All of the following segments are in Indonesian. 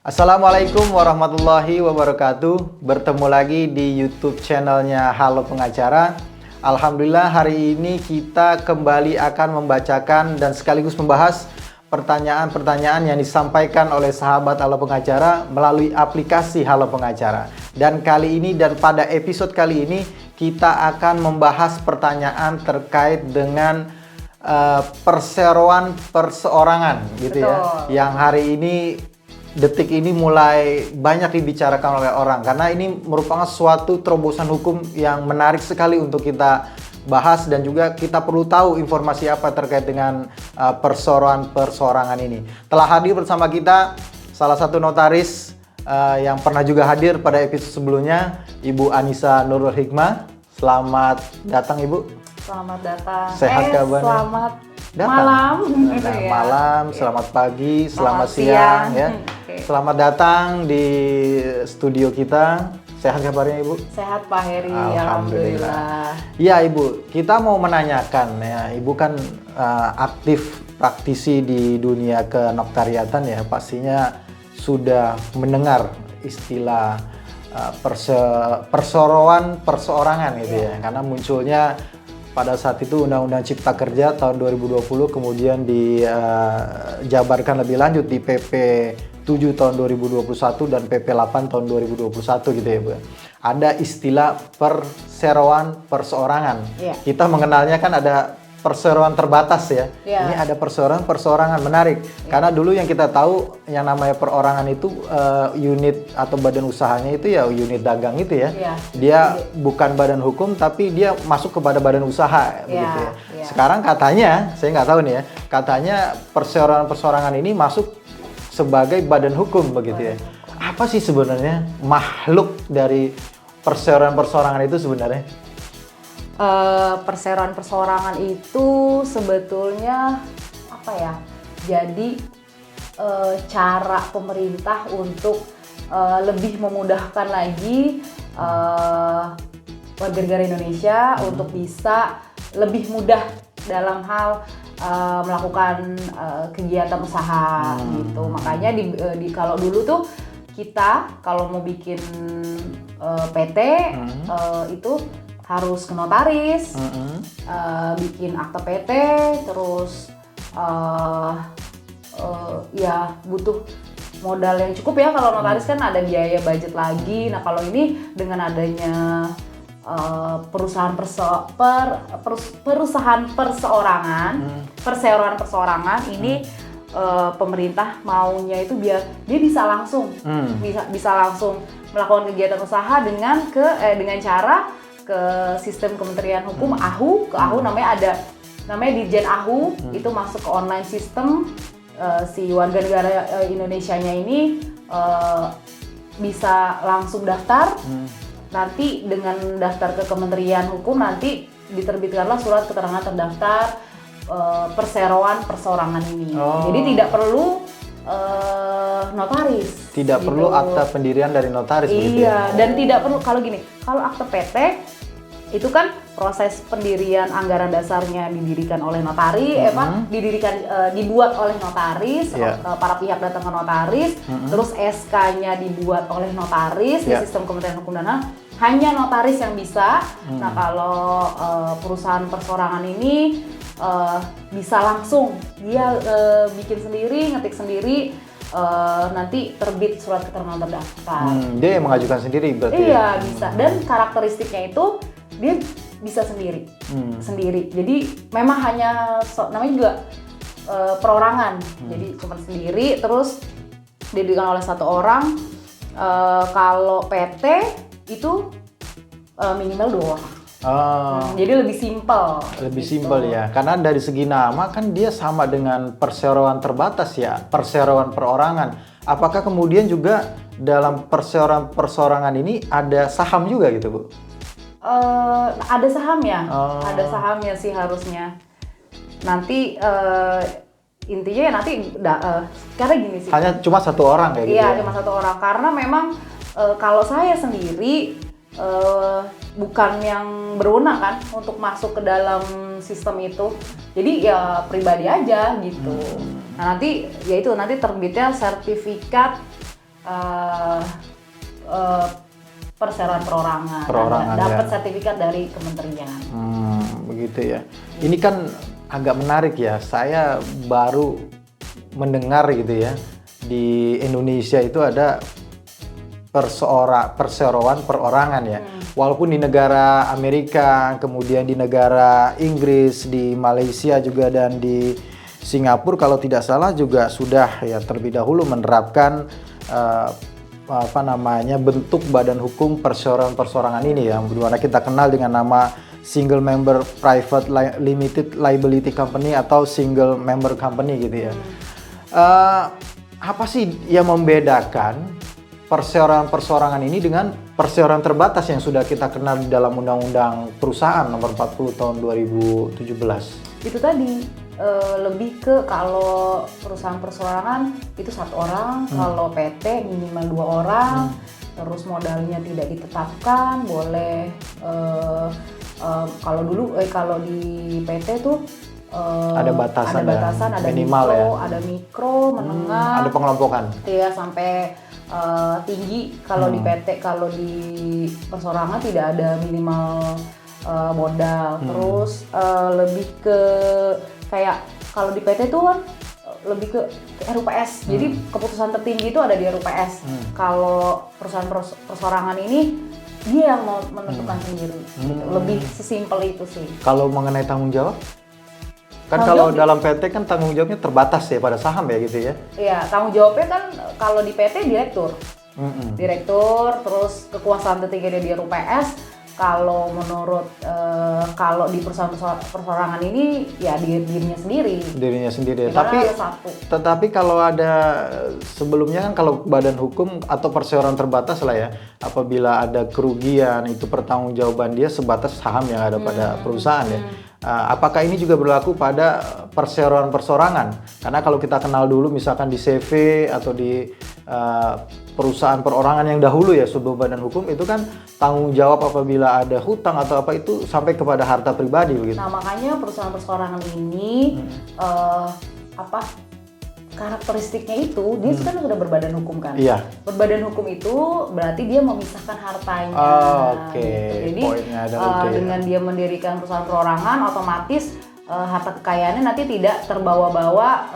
Assalamualaikum warahmatullahi wabarakatuh. Bertemu lagi di YouTube channelnya Halo Pengacara. Alhamdulillah hari ini kita kembali akan membacakan dan sekaligus membahas pertanyaan-pertanyaan yang disampaikan oleh sahabat Halo Pengacara melalui aplikasi Halo Pengacara. Dan kali ini dan pada episode kali ini kita akan membahas pertanyaan terkait dengan perseroan perseorangan gitu. Betul. Ya. Yang hari ini detik ini mulai banyak dibicarakan oleh orang karena ini merupakan suatu terobosan hukum yang menarik sekali untuk kita bahas dan juga kita perlu tahu informasi apa terkait dengan perseroan perseorangan ini. Telah hadir bersama kita salah satu notaris yang pernah juga hadir pada episode sebelumnya, Ibu Anissa Nurul Hikmah. Selamat datang Ibu. Selamat datang. Sehat kabarnya? Selamat Datang. malam. Malam, selamat pagi, selamat siang ya. Okay. Selamat datang di studio kita. Sehat kabarnya Ibu? Sehat Pak Heri, Alhamdulillah. alhamdulillah. Ya Ibu, kita mau menanyakan ya, Ibu kan aktif praktisi di dunia kenoktariatan ya, pastinya sudah mendengar istilah perseroan perseorangan gitu ya, karena munculnya pada saat itu Undang-Undang Cipta Kerja tahun 2020 kemudian dijabarkan lebih lanjut di PP 7 tahun 2021 dan PP 8 tahun 2021 gitu ya Bu. Ada istilah perseroan perseorangan. Yeah. Kita mengenalnya kan ada perseroan terbatas ya. Yeah. Ini ada perseroan perseorangan, menarik. Yeah. Karena dulu yang kita tahu yang namanya perorangan itu unit atau badan usahanya itu ya unit dagang itu ya. Yeah. Dia bukan badan hukum tapi dia masuk kepada badan usaha begitu ya. Yeah. Sekarang katanya, saya nggak tahu nih ya, katanya perseroan perseorangan ini masuk sebagai badan hukum begitu ya. Apa sih sebenarnya makhluk dari perseroan perseorangan itu sebenarnya? Perseroan perseorangan itu sebetulnya apa ya? Jadi cara pemerintah untuk lebih memudahkan lagi warga negara Indonesia untuk bisa lebih mudah dalam hal melakukan kegiatan usaha gitu. Makanya kalau dulu tuh kita kalau mau bikin PT itu harus ke notaris, bikin akte PT, terus ya butuh modal yang cukup ya. Kalau notaris kan ada biaya budget lagi. Nah kalau ini dengan adanya perusahaan perseorangan perseorangan ini pemerintah maunya itu biar dia bisa langsung bisa langsung melakukan kegiatan usaha dengan cara ke sistem Kementerian Hukum AHU, ke AHU namanya Dirjen AHU, itu masuk ke online system, si warga negara Indonesianya ini bisa langsung daftar. Nanti dengan daftar ke Kementerian Hukum nanti diterbitkanlah surat keterangan terdaftar perseroan perseorangan ini. Jadi tidak perlu notaris. Tidak gitu. perlu akta pendirian dari notaris begitu ya? Iya, dan tidak perlu kalau akte PT itu kan proses pendirian anggaran dasarnya didirikan oleh notaris, dibuat oleh notaris, para pihak datang ke notaris, terus SK-nya dibuat oleh notaris di sistem Kementerian Hukum dan HAM. Hanya notaris yang bisa. Nah kalau perusahaan perseorangan ini bisa langsung dia bikin sendiri, ngetik sendiri, nanti terbit surat keterangan terdaftar. Dia yang mengajukan sendiri berarti? Iya bisa. Dan karakteristiknya itu dia bisa sendiri. Jadi memang hanya namanya juga perorangan. Jadi cuma sendiri, terus didirikan oleh satu orang. Kalau PT itu minimal 2 orang. Jadi lebih simpel. Lebih gitu. simpel ya, karena dari segi nama kan dia sama dengan perseroan terbatas ya, perseroan perorangan. Apakah kemudian juga dalam perseroan perseorangan ini ada saham juga gitu Bu? Ada sahamnya, ada sahamnya sih harusnya. Nanti intinya ya nanti karena gini sih. Hanya cuma satu orang kayak gitu? Iya, ya? cuma satu orang. Karena memang kalau saya sendiri bukan yang berwenang kan untuk masuk ke dalam sistem itu. Jadi ya pribadi aja gitu. Nah nanti terbitnya sertifikat uh, uh, perseroan perorangan, dapat sertifikat dari kementerian. Begitu ya. Ini kan agak menarik ya. Saya baru mendengar gitu ya, di Indonesia itu ada perseroan perorangan ya. Walaupun di negara Amerika, kemudian di negara Inggris, di Malaysia juga, dan di Singapura kalau tidak salah juga sudah ya terlebih dahulu menerapkan bentuk badan hukum perseroan perorangan ini ya, di mana kita kenal dengan nama Single Member Private Limited Liability Company atau Single Member Company gitu ya. Apa sih yang membedakan perseroan perorangan ini dengan perseroan terbatas yang sudah kita kenal di dalam Undang-Undang Perusahaan Nomor 40 Tahun 2017? Itu tadi lebih ke kalau perusahaan perseorangan itu 1 orang, kalau PT minimal 2 orang, terus modalnya tidak ditetapkan, boleh kalau di PT tuh ada batasan, ada minimal mikro, ya. Ada mikro, menengah, ada pengelompokan. Iya, sampai tinggi. Kalau di PT, kalau di perseorangan tidak ada minimal modal. Terus lebih ke kayak kalau di PT itu kan lebih ke RUPS. Jadi keputusan tertinggi itu ada di RUPS. Kalau perusahaan perseorangan ini dia yang mau menentukan sendiri. Gitu. Lebih sesimpel itu sih. Kalau mengenai tanggung jawab? Kan kalau dalam PT kan tanggung jawabnya terbatas ya pada saham ya gitu ya? Iya, tanggung jawabnya kan kalau di PT direktur. Direktur, terus kekuasaan tertinggi di RUPS. Kalau menurut kalau di perusahaan perseorangan ini ya dirinya sendiri. Ya, Tetapi kalau ada sebelumnya kan kalau badan hukum atau perseroan terbatas lah ya, apabila ada kerugian itu pertanggungjawaban dia sebatas saham yang ada pada perusahaan ya. Apakah ini juga berlaku pada perseroan perorangan? Karena kalau kita kenal dulu misalkan di CV atau di perusahaan perorangan yang dahulu ya sebelum badan hukum itu kan tanggung jawab apabila ada hutang atau apa itu sampai kepada harta pribadi begitu. Nah, makanya perusahaan perorangan ini karakteristiknya itu dia kan sudah berbadan hukum kan. Iya. Berbadan hukum itu berarti dia memisahkan hartanya. Oke. Gitu. Jadi dengan dia mendirikan perusahaan perorangan otomatis harta kekayaannya nanti tidak terbawa-bawa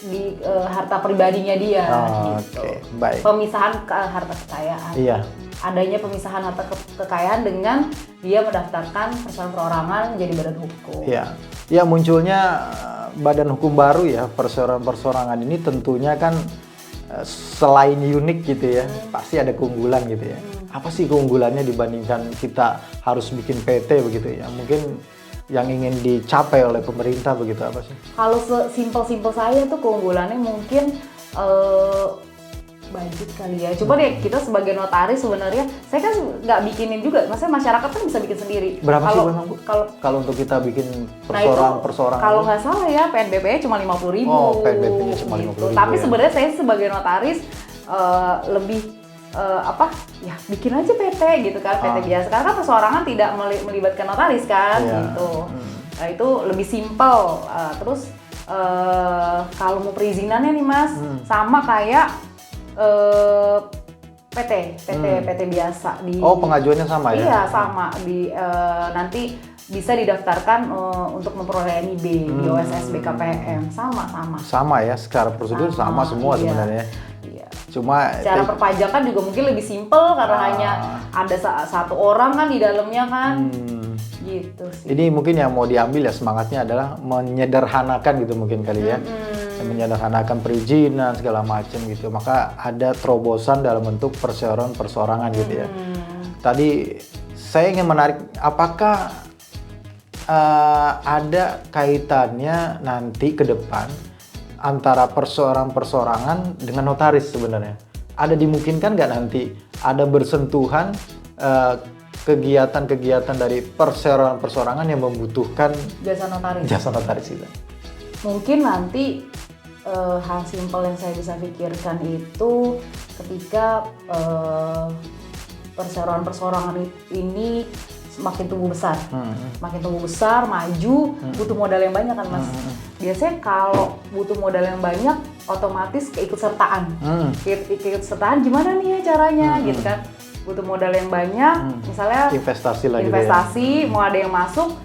di harta pribadinya dia. Gitu. Baik. Pemisahan harta kekayaan. Iya. Adanya pemisahan harta kekayaan dengan dia mendaftarkan perusahaan perorangan menjadi badan hukum. Iya. Ya munculnya badan hukum baru ya, perseroan perorangan ini tentunya kan selain unik gitu ya, pasti ada keunggulan gitu ya. Apa sih keunggulannya dibandingkan kita harus bikin PT begitu ya? Mungkin yang ingin dicapai oleh pemerintah begitu apa sih? Kalau simpel-simpel saya tuh keunggulannya mungkin budget kali ya. Coba deh kita sebagai notaris sebenarnya, saya kan nggak bikinin juga. Maksudnya masyarakat kan bisa bikin sendiri. Berapa sih memang Bu? Kalau untuk kita bikin perseorangan? Kalau nggak salah ya PNBP-nya cuma 50.000. Oh, PNBP-nya cuma 50.000. Gitu. Tapi sebenarnya saya sebagai notaris lebih bikin aja PT gitu kan, PT biasa. Karena kan perseorangan tidak melibatkan notaris kan, gitu. Nah, itu lebih simpel. Terus kalau mau perizinannya nih Mas, sama kayak PT biasa di. Oh, pengajuannya sama ya? Iya, sama di nanti bisa didaftarkan untuk memperoleh NIB di OSS BKPM sama ya, secara prosedur sama semua sebenarnya. Iya. Cuma secara perpajakan juga mungkin lebih simpel karena hanya ada satu orang kan di dalamnya kan. Gitu sih. Ini mungkin yang mau diambil ya semangatnya adalah menyederhanakan gitu mungkin kali ya. Menyederhanakan perizinan segala macam gitu. Maka ada terobosan dalam bentuk perorangan gitu ya. Tadi saya ingin menarik, apakah ada kaitannya nanti ke depan antara perorangan dengan notaris sebenarnya? Ada dimungkinkan nggak nanti ada bersentuhan kegiatan-kegiatan dari perorangan yang membutuhkan jasa notaris itu? Mungkin nanti hal simpel yang saya bisa pikirkan itu ketika perorangan ini makin tumbuh besar. Makin tumbuh besar, maju, butuh modal yang banyak kan Mas. Biasanya kalau butuh modal yang banyak, otomatis keikutsertaan. Keikutsertaan gimana nih ya caranya gitu kan. Butuh modal yang banyak, misalnya investasi lah investasi, mau ada yang masuk,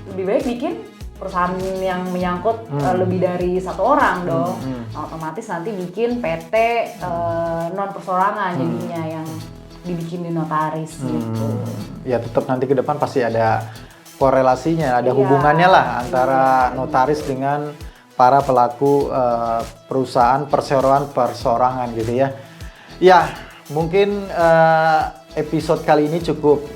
lebih baik bikin perusahaan yang menyangkut lebih dari satu orang dong. Otomatis nanti bikin PT non persorangan jadinya yang dibikin di notaris gitu. Ya tetap nanti ke depan pasti ada korelasinya, ada hubungannya lah antara notaris dengan para pelaku perusahaan perseroan-persorangan gitu ya. Ya, mungkin episode kali ini cukup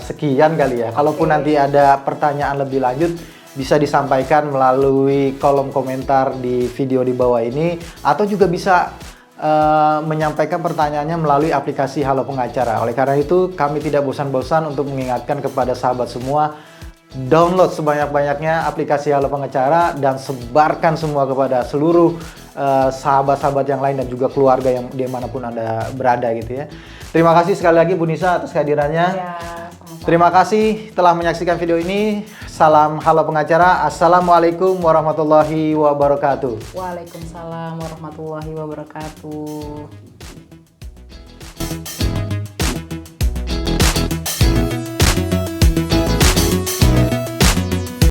sekian kali ya. Kalaupun nanti ada pertanyaan lebih lanjut, bisa disampaikan melalui kolom komentar di video di bawah ini, atau juga bisa menyampaikan pertanyaannya melalui aplikasi Halo Pengacara. Oleh karena itu, kami tidak bosan-bosan untuk mengingatkan kepada sahabat semua, download sebanyak-banyaknya aplikasi Halo Pengacara dan sebarkan semua kepada seluruh sahabat-sahabat yang lain dan juga keluarga yang dimanapun Anda berada gitu ya. Terima kasih sekali lagi Bu Nisa atas kehadirannya. Ya, sama-sama. Terima kasih telah menyaksikan video ini. Salam Halo Pengacara. Assalamualaikum warahmatullahi wabarakatuh. Waalaikumsalam warahmatullahi wabarakatuh.